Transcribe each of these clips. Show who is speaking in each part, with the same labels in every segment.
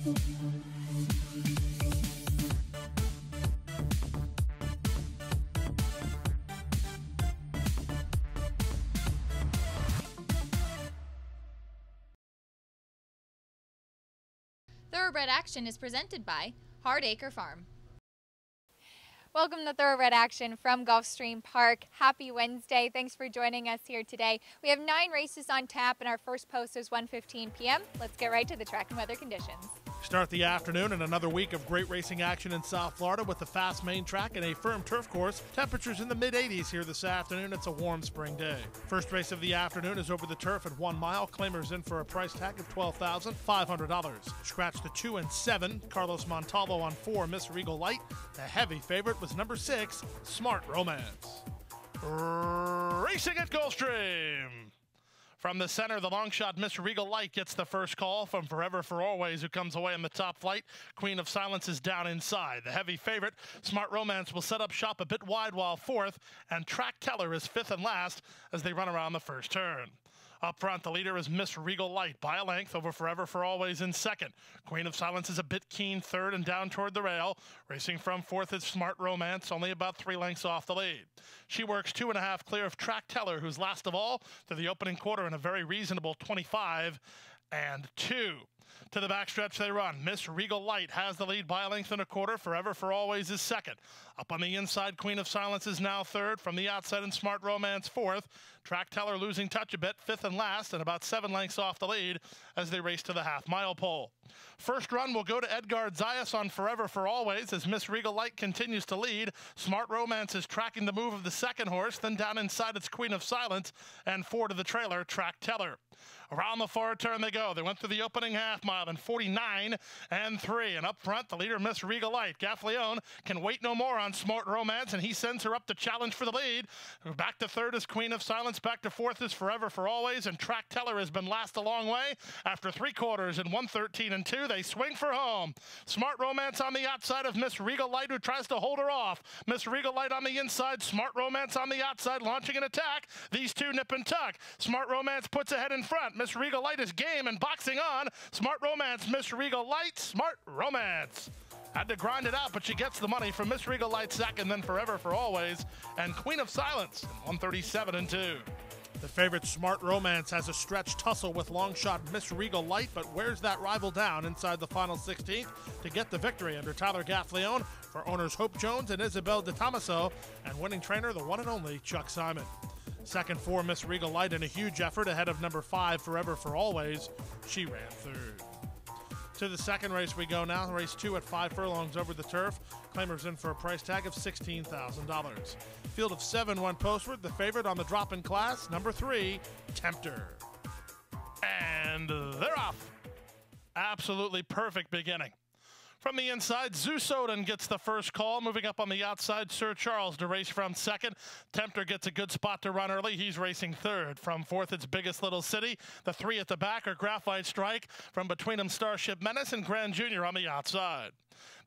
Speaker 1: Thoroughbred Action is presented by Hardacre Farm. Welcome to Thoroughbred Action from Gulfstream Park. Happy Wednesday. Thanks for joining us here today. We have 9 races on tap and our first post is 1:15 p.m. Let's get right to the track and weather conditions.
Speaker 2: Start the afternoon and another week of great racing action in South Florida with a fast main track and a firm turf course. Temperatures in the mid-80s here this afternoon. It's a warm spring day. First race of the afternoon is over the turf at 1 mile. Claimers in for a price tag of $12,500. Scratch the 2 and 7. Carlos Montalvo on 4, Miss Regal Light. The heavy favorite was number 6, Smart Romance. Racing at Gulfstream. From the center, the long shot, Miss Regal Light gets the first call from Forever for Always, who comes away in the top flight. Queen of Silence is down inside. The heavy favorite, Smart Romance, will set up shop a bit wide while 4th, and Track Teller is 5th and last as they run around the first turn. Up front, the leader is Miss Regal Light by a length over Forever for Always in 2nd. Queen of Silence is a bit keen 3rd and down toward the rail. Racing from 4th is Smart Romance, only about 3 lengths off the lead. She works 2.5 clear of Track Teller, who's last of all to the opening quarter in a very reasonable 25 and 2. To the backstretch they run. Miss Regal Light has the lead by a length and a quarter. Forever for Always is 2nd. Up on the inside, Queen of Silence is now 3rd. From the outside, and Smart Romance 4th. Track Teller losing touch a bit, 5th and last, and about 7 lengths off the lead as they race to the half-mile pole. First run will go to Edgar Zayas on Forever for Always as Miss Regal Light continues to lead. Smart Romance is tracking the move of the 2nd horse. Then down inside, it's Queen of Silence, and 4 to the trailer, Track Teller. Around the far turn they go. They went through the opening half mile in 49 and 3. And up front, the leader, Miss Regal Light. Gaffleone can wait no more on Smart Romance, and he sends her up to challenge for the lead. Back to 3rd is Queen of Silence. Back to 4th is Forever for Always. And Track Teller has been last a long way. After 3 quarters in 1:13 and 2, they swing for home. Smart Romance on the outside of Miss Regal Light, who tries to hold her off. Miss Regal Light on the inside. Smart Romance on the outside, launching an attack. These two nip and tuck. Smart Romance puts ahead in front. Miss Regal Light is game and boxing on. Smart Romance, Miss Regal Light, Smart Romance. Had to grind it out, but she gets the money from Miss Regal Light 2nd, then Forever for Always, and Queen of Silence, 137 and 2. The favorite Smart Romance has a stretch tussle with long shot Miss Regal Light, but wears that rival down inside the final 16th to get the victory under Tyler Gaffleone for owners Hope Jones and Isabel De Tomaso, and winning trainer, the one and only Chuck Simon. 2nd for Miss Regal Light in a huge effort ahead of number 5, Forever for Always. She ran 3rd. To the second race we go now. Race 2 at 5 furlongs over the turf. Claimers in for a price tag of $16,000. Field of 7 went postward. The favorite on the drop-in class, number 3, Tempter. And they're off. Absolutely perfect beginning. From the inside, Zeus Odin gets the first call. Moving up on the outside, Sir Charles to race from 2nd. Tempter gets a good spot to run early. He's racing 3rd. From 4th, it's Biggest Little City. The 3 at the back are Graphite Strike. From between them, Starship Menace and Grand Junior on the outside.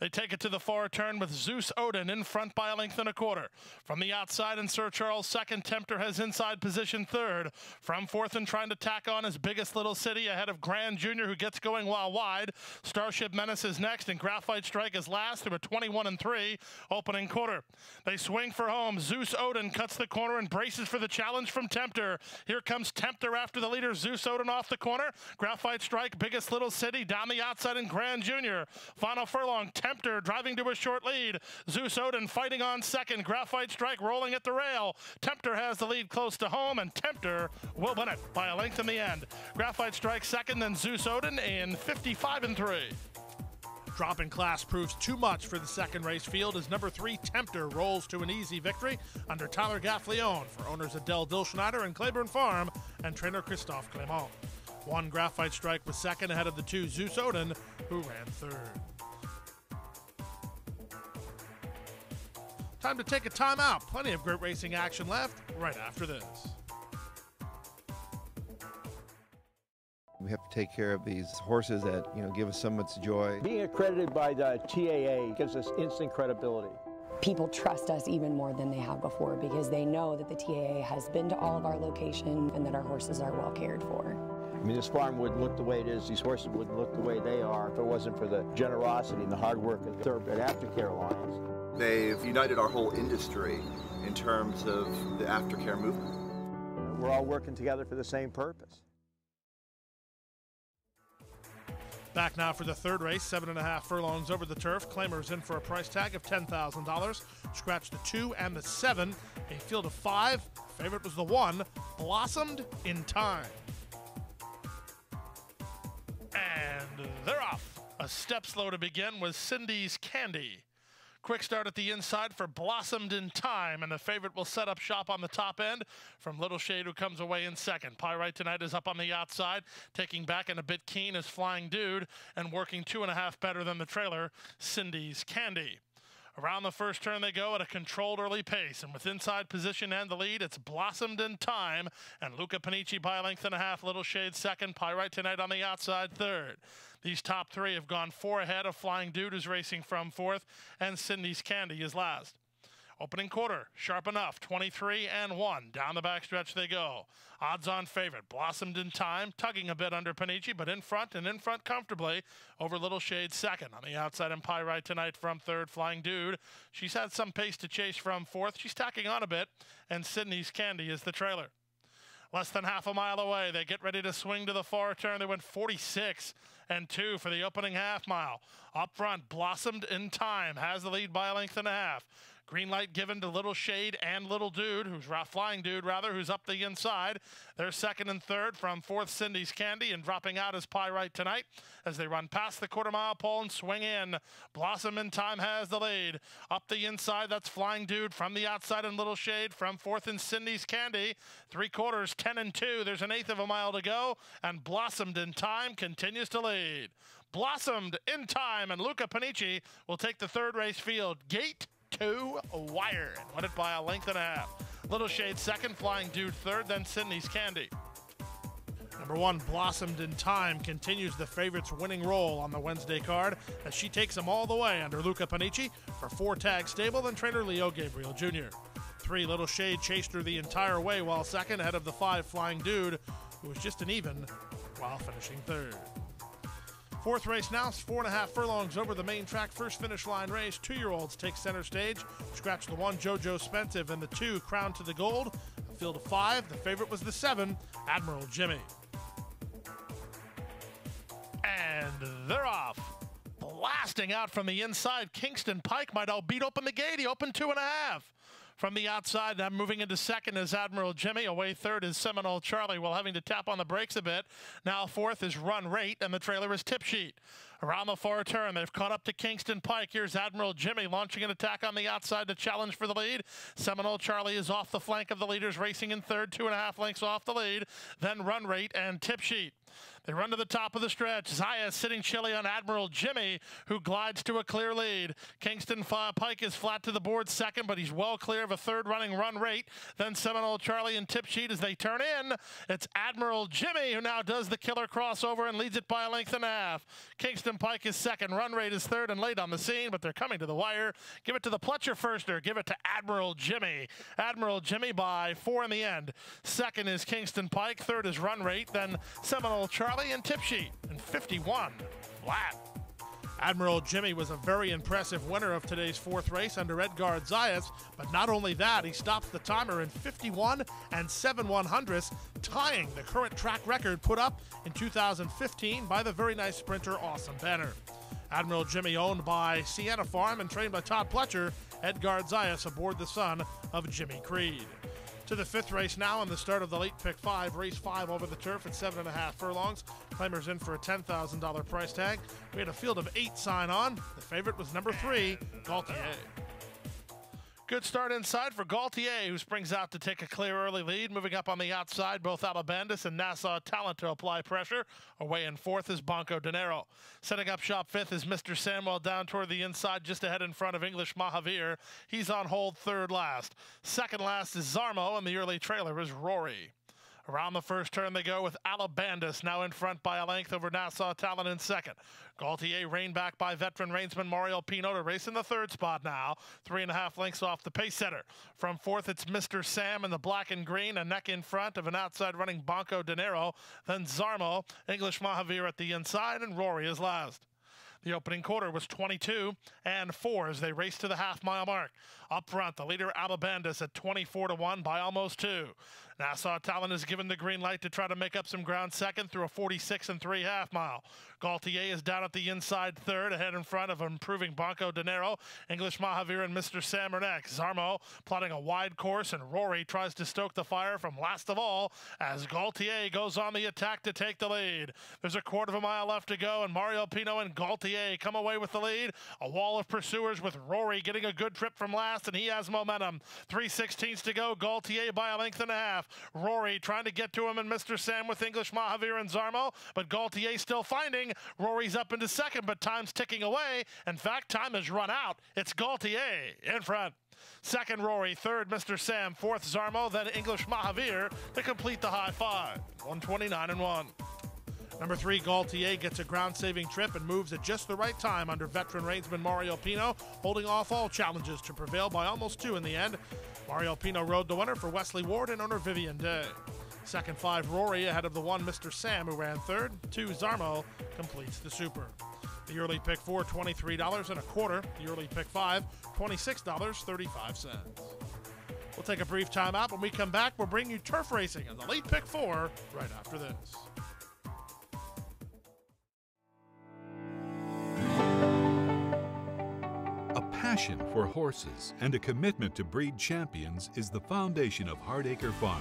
Speaker 2: They take it to the far turn with Zeus Odin in front by a length and a quarter. From the outside and Sir Charles 2nd, Tempter has inside position 3rd. From 4th and trying to tack on his Biggest Little City ahead of Grand Junior, who gets going while wide. Starship Menace is next and Graphite Strike is last through a 21 and 3 opening quarter. They swing for home. Zeus Odin cuts the corner and braces for the challenge from Tempter. Here comes Tempter after the leader, Zeus Odin off the corner. Graphite Strike, Biggest Little City down the outside and Grand Junior. Final furlong, Tempter driving to a short lead. Zeus Odin fighting on 2nd. Graphite Strike rolling at the rail. Tempter has the lead close to home, and Tempter will win it by a length in the end. Graphite Strike 2nd, then Zeus Odin in 55 and 3. Drop-in class proves too much for the second race field as number 3, Tempter, rolls to an easy victory under Tyler Gaffleone for owners Adele Dilschneider and Claiborne Farm and trainer Christophe Clément. 1 Graphite Strike was 2nd ahead of the 2 Zeus Odin, who ran 3rd. Time to take a timeout. Plenty of great racing action left right after this.
Speaker 3: We have to take care of these horses that, give us so much joy.
Speaker 4: Being accredited by the TAA gives us instant credibility.
Speaker 5: People trust us even more than they have before because they know that the TAA has been to all of our locations and that our horses are well cared for.
Speaker 4: I mean, this farm wouldn't look the way it is, these horses wouldn't look the way they are if it wasn't for the generosity and the hard work of the Aftercare Alliance.
Speaker 6: They've united our whole industry in terms of the aftercare movement.
Speaker 4: We're all working together for the same purpose.
Speaker 2: Back now for the third race, 7.5 furlongs over the turf. Claimers in for a price tag of $10,000. Scratch the 2 and the 7. A field of 5. Favorite was the 1. Blossomed in Time. And they're off. A step slow to begin was Cindy's Candy. Quick start at the inside for Blossomed in Time, and the favorite will set up shop on the top end from Little Shade, who comes away in second. Pyrite Tonight is up on the outside, taking back and a bit keen is Flying Dude, and working 2.5 better than the trailer, Cindy's Candy. Around the first turn they go at a controlled early pace, and with inside position and the lead, it's Blossomed in Time, and Luca Panici by a length and a half, Little Shade second, Pyrite Tonight on the outside third. These top three have gone 4 ahead of Flying Dude, who's racing from fourth, and Cindy's Candy is last. Opening quarter, sharp enough, 23 and 1. Down the backstretch they go. Odds-on favorite, Blossomed in Time, tugging a bit under Panici, but in front and in front comfortably over Little Shade second. On the outside and Pyrite Tonight from third, Flying Dude. She's had some pace to chase from fourth. She's tacking on a bit, and Sydney's Candy is the trailer. Less than half a mile away, they get ready to swing to the far turn. They went 46 and 2 for the opening half mile. Up front, Blossomed in Time has the lead by a length and a half. Green light given to Little Shade and Little Dude, Flying Dude rather, who's up the inside. They're second and third from fourth, Cindy's Candy, and dropping out is Pyrite Tonight as they run past the quarter-mile pole and swing in. Blossom in Time has the lead. Up the inside, that's Flying Dude from the outside, and Little Shade from fourth and Cindy's Candy. 3/4, 10 and 2. There's an eighth of a mile to go, and Blossomed in Time continues to lead. Blossomed in Time, and Luca Panici will take the third race field. Gate to wire, and won it by a length and a half. Little Shade second, Flying Dude third, then Sydney's Candy. Number 1, Blossomed in Time, continues the favorite's winning role on the Wednesday card as she takes them all the way under Luca Panici for 4 tag stable and trainer Leo Gabriel Jr. 3, Little Shade chased her the entire way while second, ahead of the 5, Flying Dude, who was just an even while finishing third. Fourth race now, 4.5 furlongs over the main track. First finish line race, 2-year-olds take center stage. Scratch the 1, JoJo Spensive, and the 2, Crown to the Gold. A field of 5, the favorite was the 7, Admiral Jimmy. And they're off. Blasting out from the inside, Kingston Pike might outbeat open the gate. He opened 2.5. From the outside, now moving into second is Admiral Jimmy. Away third is Seminole Charlie, while having to tap on the brakes a bit. Now fourth is Run Rate, and the trailer is Tip Sheet. Around the far turn, they've caught up to Kingston Pike. Here's Admiral Jimmy launching an attack on the outside to challenge for the lead. Seminole Charlie is off the flank of the leaders, racing in third, 2.5 lengths off the lead. Then Run Rate and Tip Sheet. They run to the top of the stretch. Zaya sitting chilly on Admiral Jimmy, who glides to a clear lead. Kingston Pike is flat to the board second, but he's well clear of a third running Run Rate. Then Seminole Charlie and Tip Sheet as they turn in. It's Admiral Jimmy who now does the killer crossover and leads it by a length and a half. Kingston Pike is second. Run Rate is third and late on the scene, but they're coming to the wire. Give it to the Pletcher firster. Give it to Admiral Jimmy. Admiral Jimmy by 4 in the end. Second is Kingston Pike. Third is Run Rate. Then Seminole Charlie and Tip Sheet, and 51 flat. Admiral Jimmy was a very impressive winner of today's fourth race under Edgard Zayas, but not only that, he stops the timer in 51 and 7/100ths, tying the current track record put up in 2015 by the very nice sprinter Awesome Banner. Admiral Jimmy, owned by Sienna Farm and trained by Todd Pletcher, Edgard Zayas aboard the son of Jimmy Creed. To the fifth race now, and the start of the late pick 5, race 5 over the turf at 7.5 furlongs. Claimers in for a $10,000 price tag. We had a field of 8 sign on. The favorite was number 3, Gaultier. Good start inside for Gaultier, who springs out to take a clear early lead. Moving up on the outside, both Alabandis and Nassau Talent to apply pressure. Away in fourth is Banco Dinero. Setting up shop fifth is Mr. Samuel down toward the inside, just ahead in front of English Mahavir. He's on hold third last. Second last is Zarmo, and the early trailer is Rory. Around the first turn they go with Alabandis now in front by a length over Nassau Talon in second. Gaultier reined back by veteran reinsman Mario Pino to race in the third spot now. 3.5 lengths off the pace setter. From fourth, it's Mr. Sam in the black and green, a neck in front of an outside running Banco De Niro. Then Zarmo, English Mahavir at the inside, and Rory is last. The opening quarter was 22-4 as they raced to the half-mile mark. Up front, the leader Alabandis at 24-1 by almost 2. Nassau Talon is given the green light to try to make up some ground second through a 46 3/2 mile. Gaultier is down at the inside third, ahead in front of improving Banco De Niro. English Mahavir and Mr. Sam are next. Zarmo plotting a wide course, and Rory tries to stoke the fire from last of all as Gaultier goes on the attack to take the lead. There's a quarter of a mile left to go, and Mario Pino and Gaultier come away with the lead. A wall of pursuers with Rory getting a good trip from last, and he has momentum. 3/16 to go. Gaultier by a length and a half. Rory trying to get to him, and Mr. Sam with English Mahavir and Zarmo, but Gaultier still finding. Rory's up into second, but time's ticking away. In fact, time has run out. It's Gaultier in front. Second, Rory. Third, Mr. Sam. Fourth, Zarmo. Then English Mahavir to complete the high five. 129-1. Number 3, Gaultier gets a ground-saving trip and moves at just the right time under veteran reinsman Mario Pino, holding off all challenges to prevail by almost 2 in the end. Mario Pino rode the winner for Wesley Ward and owner Vivian Day. Second, 5, Rory ahead of the 1, Mr. Sam, who ran third. 2, Zarmo completes the super. The early pick 4, $23.25. The early pick 5, $26.35. We'll take a brief timeout. When we come back, we'll bring you turf racing and the late pick 4 right after this.
Speaker 7: A passion for horses and a commitment to breed champions is the foundation of Hardacre Farm.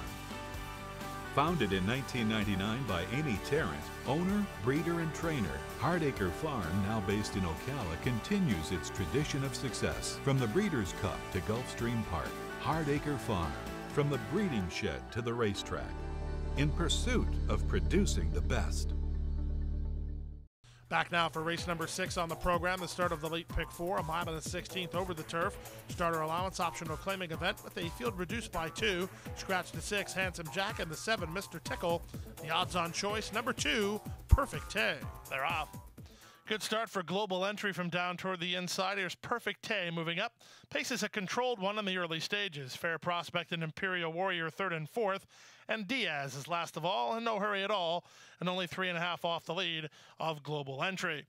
Speaker 7: Founded in 1999 by Amy Tarrant, owner, breeder, and trainer, Hardacre Farm, now based in Ocala, continues its tradition of success. From the Breeders' Cup to Gulfstream Park, Hardacre Farm, from the breeding shed to the racetrack, in pursuit of producing the best.
Speaker 2: Back now for race number 6 on the program, the start of the late pick 4, a mile and a 16th over the turf. Starter allowance, optional claiming event with a field reduced by 2. Scratch the 6, Handsome Jack, and the 7, Mr. Tickle. The odds on choice, number 2, Perfect Tay. They're off. Good start for Global Entry from down toward the inside. Here's Perfect Tay moving up. Pace is a controlled one in the early stages. Fair Prospect and Imperial Warrior third and fourth. And Diaz is last of all, and no hurry at all, and only 3.5 off the lead of Global Entry.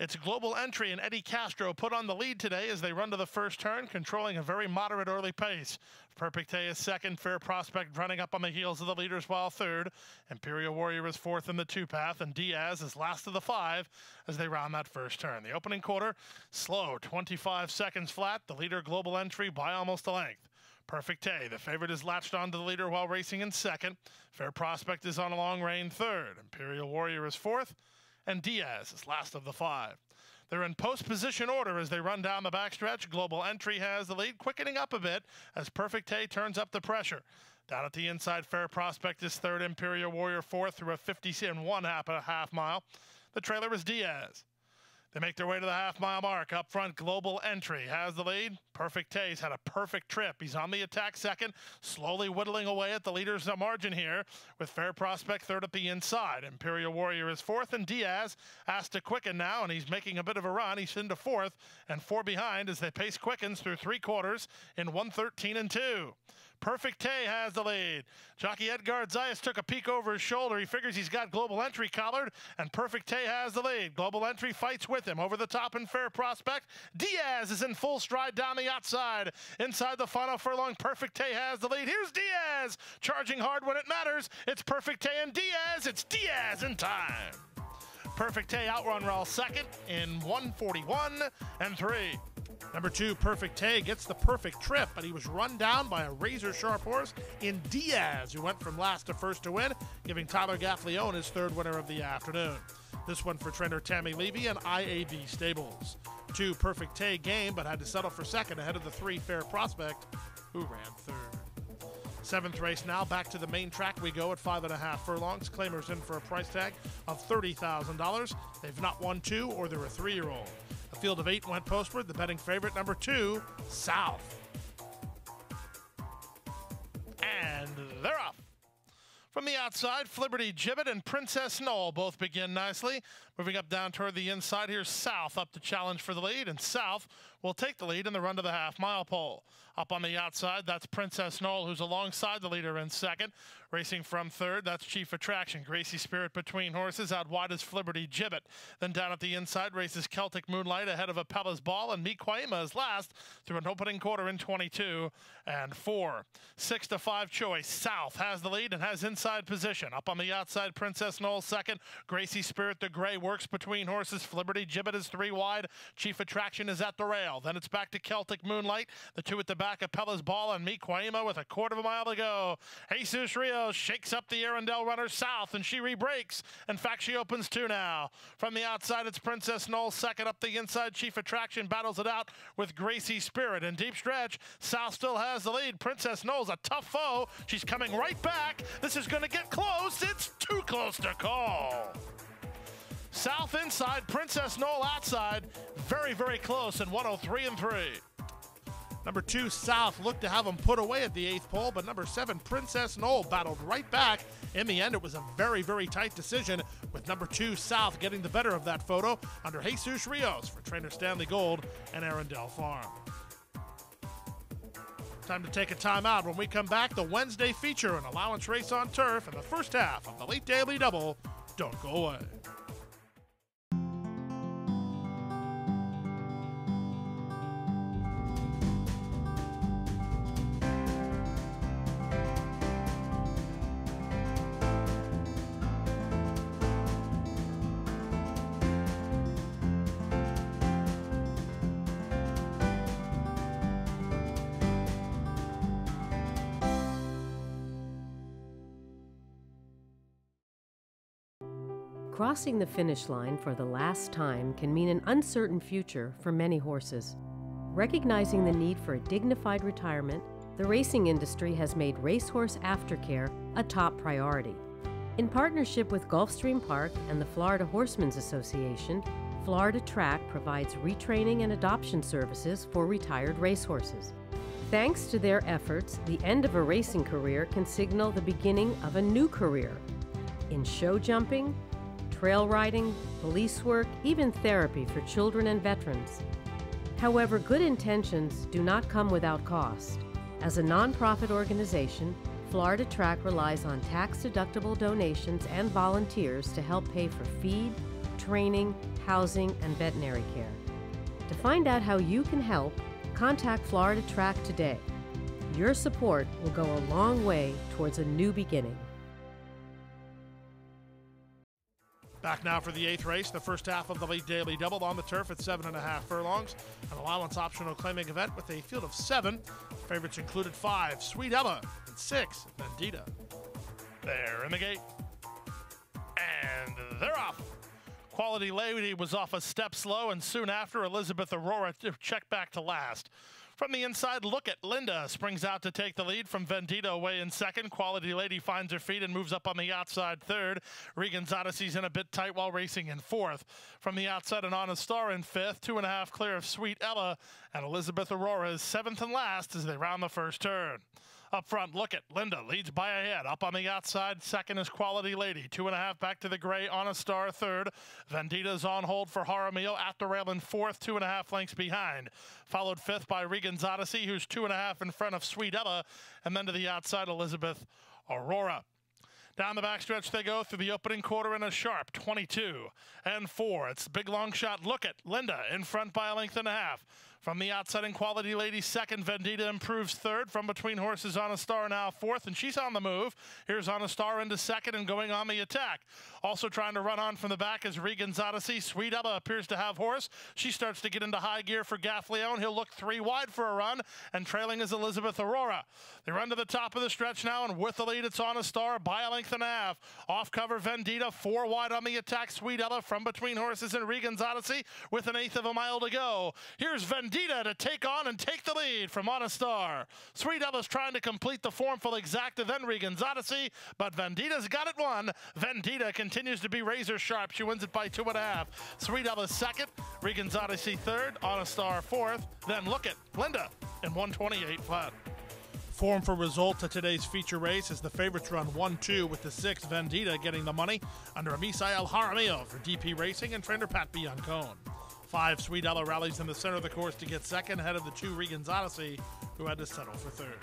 Speaker 2: It's Global Entry and Eddie Castro put on the lead today as they run to the first turn, controlling a very moderate early pace. Perfect Day is second, Fair Prospect running up on the heels of the leaders while third. Imperial Warrior is fourth in the 2-path, and Diaz is last of the 5 as they round that first turn. The opening quarter, slow, 25 seconds flat, the leader Global Entry by almost a length. Perfect Day, the favorite, is latched onto the leader while racing in second. Fair Prospect is on a long rein third. Imperial Warrior is fourth, and Diaz is last of the 5. They're in post-position order as they run down the backstretch. Global Entry has the lead, quickening up a bit as Perfect Day turns up the pressure. Down at the inside, Fair Prospect is third, Imperial Warrior fourth through a 50-1/2 mile. The trailer is Diaz. They make their way to the half-mile mark. Up front, Global Entry has the lead. Perfect Tay's had a perfect trip. He's on the attack second, slowly whittling away at the leader's margin here, with Fair Prospect third at the inside. Imperial Warrior is fourth, and Diaz has to quicken now, and he's making a bit of a run. He's into fourth, and 4 behind as they pace quickens through 3 quarters in 1:13-2. Perfect Tay has the lead. Jockey Edgar Zayas took a peek over his shoulder. He figures he's got Global Entry collared, and Perfect Tay has the lead. Global Entry fights with him over the top in Fair Prospect. Diaz is in full stride down the outside. Inside the final furlong, Perfect Tay has the lead. Here's Diaz, charging hard when it matters. It's Perfect Tay and Diaz. It's Diaz in time. Perfect Tay outrun Raul second in 1:41-3. Number 2, Perfect Tay, gets the perfect trip, but he was run down by a razor-sharp horse in Diaz, who went from last to first to win, giving Tyler Gaffleone his third winner of the afternoon. This one for trainer Tammy Levy and IAB Stables. 2, Perfect Tay game, but had to settle for second ahead of the 3, Fair Prospect, who ran third. 7th race now, back to the main track we go at 5.5 furlongs. Claimers in for a price tag of $30,000. They've not won 2, or they're a 3-year-old. A field of 8 went postward. The betting favorite, number 2, South. And they're off. From the the outside, Flibberty Gibbet and Princess Knoll both begin nicely. Moving up down toward the inside, here's South up to challenge for the lead, and South will take the lead in the run to the half-mile pole. Up on the outside, that's Princess Knoll, who's alongside the leader in second. Racing from third, that's Chief Attraction. Gracie Spirit between horses. Out wide is Flibberty Gibbet. Then down at the inside races Celtic Moonlight ahead of Apella's Ball, and Miquaima is last through an opening quarter in 22 and 4. 6 to 5 choice. South has the lead and has inside position. Up on the outside, Princess Knoll second. Gracie Spirit, the gray, works between horses. Flibberty Gibbet is 3 wide. Chief Attraction is at the rail. Then it's back to Celtic Moonlight. The 2 at the back, Apella's Ball and Miquaima with a quarter of a mile to go. Jesus Rios shakes up the Arundel runner South, and she rebreaks. In fact, she opens 2 now. From the outside, it's Princess Knoll second. Up the inside, Chief Attraction battles it out with Gracie Spirit. In deep stretch, South still has the lead. Princess Knoll's a tough foe. She's coming right back. This is going to get close. It's too close to call. South inside, Princess Knoll outside. Very, very close in 103 and 3. Number 2, South, looked to have him put away at the 8th pole, but number 7, Princess Knoll, battled right back. In the end, it was a very, very tight decision, with number 2, South, getting the better of that photo under Jesus Rios for trainer Stanley Gold and Arundel Farm. Time to take a timeout. When we come back, the Wednesday feature, an allowance race on turf, and the first half of the late daily double. Don't go away.
Speaker 8: Crossing the finish line for the last time can mean an uncertain future for many horses. Recognizing the need for a dignified retirement, the racing industry has made racehorse aftercare a top priority. In partnership with Gulfstream Park and the Florida Horsemen's Association, Florida Track provides retraining and adoption services for retired racehorses. Thanks to their efforts, the end of a racing career can signal the beginning of a new career. In show jumping, trail riding, police work, even therapy for children and veterans. However, good intentions do not come without cost. As a nonprofit organization, Florida Track relies on tax-deductible donations and volunteers to help pay for feed, training, housing, and veterinary care. To find out how you can help, contact Florida Track today. Your support will go a long way towards a new beginning.
Speaker 2: Back now for the 8th race, the first half of the late daily double on the turf at 7.5 furlongs. An allowance optional claiming event with a field of 7. Favorites included 5, Sweet Ella, and 6, Vendita. They're in the gate. And they're off. Quality Lady was off a step slow, and soon after, Elizabeth Aurora checked back to last. From the inside, Look at Linda springs out to take the lead from Vendita away in second. Quality Lady finds her feet and moves up on the outside third. Regan's Odyssey's in a bit tight while racing in fourth. From the outside, an Honest Star in fifth, 2.5 clear of Sweet Ella, and Elizabeth Aurora is seventh and last as they round the first turn. Up front, Look at Linda leads by a head. Up on the outside, second is Quality Lady. 2.5 back to the gray, Honest Star third. Vendita's on hold for Jaramillo at the rail in fourth, 2.5 lengths behind. Followed fifth by Regan's Odyssey, who's 2.5 in front of Sweet Ella. And then to the outside, Elizabeth Aurora. Down the backstretch they go through the opening quarter in a sharp 22 and 4. It's the big long shot. Look at Linda in front by a length and a half. From the outside in Quality Lady second, Vendita improves third. From between horses, Honest Star now fourth, and she's on the move. Here's Honest Star into second and going on the attack. Also trying to run on from the back is Regan's Odyssey. Sweet Ella appears to have horse. She starts to get into high gear for Gaffleon. He'll look 3 wide for a run, and trailing is Elizabeth Aurora. They run to the top of the stretch now, and with the lead, it's Honest Star by a length and a half. Off cover, Vendita, 4 wide on the attack. Sweet Ella from between horses and Regan's Odyssey with 1/8 of a mile to go. Here's Vendita to take on and take the lead from Honest Star. Sweet Ella's trying to complete the formful exacta, then Regan's Odyssey, but Vendita's got it won. Vendita continues to be razor sharp. She wins it by 2.5. Sweet Ella second, Regan's Odyssey third, Honest Star fourth, then Look at Linda in 128 flat. Form for results at today's feature race is the favorites run 1-2 with the 6 Vendita getting the money under Misael Jaramillo for DP Racing and trainer Pat Biancone. 5 Sweet Ella rallies in the center of the course to get second ahead of the 2 Regan's Odyssey, who had to settle for third.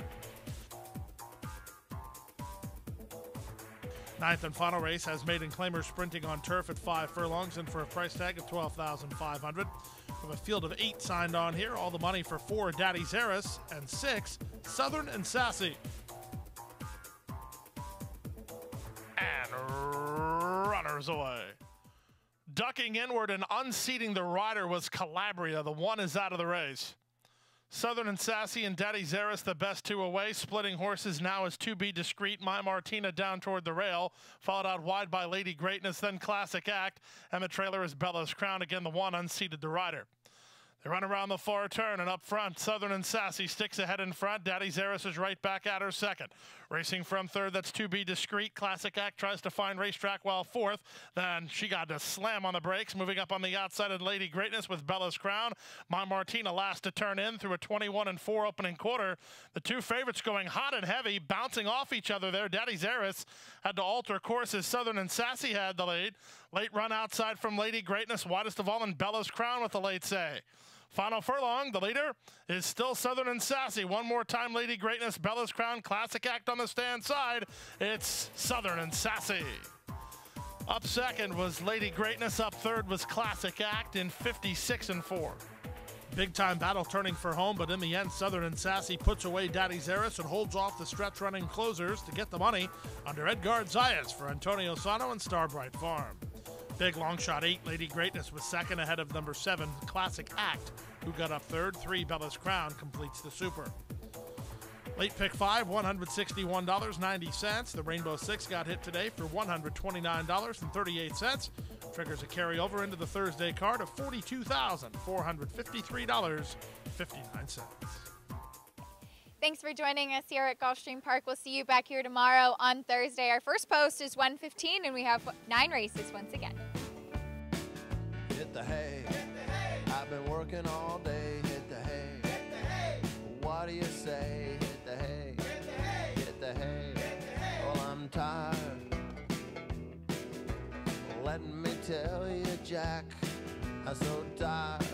Speaker 2: Ninth and final race has maiden claimers sprinting on turf at 5 furlongs and for a price tag of $12,500. We have a field of 8 signed on here. All the money for 4 Daddy Zaris and 6 Southern and Sassy. And runners away. Ducking inward and unseating the rider was Calabria. The 1 is out of the race. Southern and Sassy and Daddy Zaris, the best 2 away. Splitting horses now is To Be Discreet. My Martina down toward the rail. Followed out wide by Lady Greatness, then Classic Act. And the trailer is Bella's Crown. Again, the 1 unseated the rider. They run around the far turn and up front. Southern and Sassy sticks ahead in front. Daddy Zaris is right back at her second. Racing from third, that's To Be Discreet. Classic Act tries to find racetrack while fourth. Then she got to slam on the brakes. Moving up on the outside of Lady Greatness with Bella's Crown. My Martina last to turn in through a 21-4 opening quarter. The 2 favorites going hot and heavy, bouncing off each other there. Daddy Zaris had to alter course as Southern and Sassy had the lead. Late run outside from Lady Greatness, widest of all, and Bella's Crown with the late say. Final furlong, the leader is still Southern and Sassy. One more time, Lady Greatness, Bella's Crown, Classic Act on the stand side. It's Southern and Sassy. Up second was Lady Greatness. Up third was Classic Act in 56-4. Big time battle turning for home, but in the end, Southern and Sassy puts away Daddy Zaris and holds off the stretch running closers to get the money under Edgar Zayas for Antonio Sano and Starbright Farm. Big long shot 8, Lady Greatness was second ahead of number 7, Classic Act, who got up third. 3, Bella's Crown completes the super. Late pick 5, $161.90. The Rainbow 6 got hit today for $129.38. Triggers a carryover into the Thursday card of $42,453.59.
Speaker 1: Thanks for joining us here at Gulfstream Park. We'll see you back here tomorrow on Thursday. Our first post is 1:15, and we have 9 races once again.
Speaker 9: Hit the hay. I've been working all day. Hit the hay. What do you say? Hit the hay. Hit the hay. Well, I'm tired. Let me tell you, Jack, I'm so tired.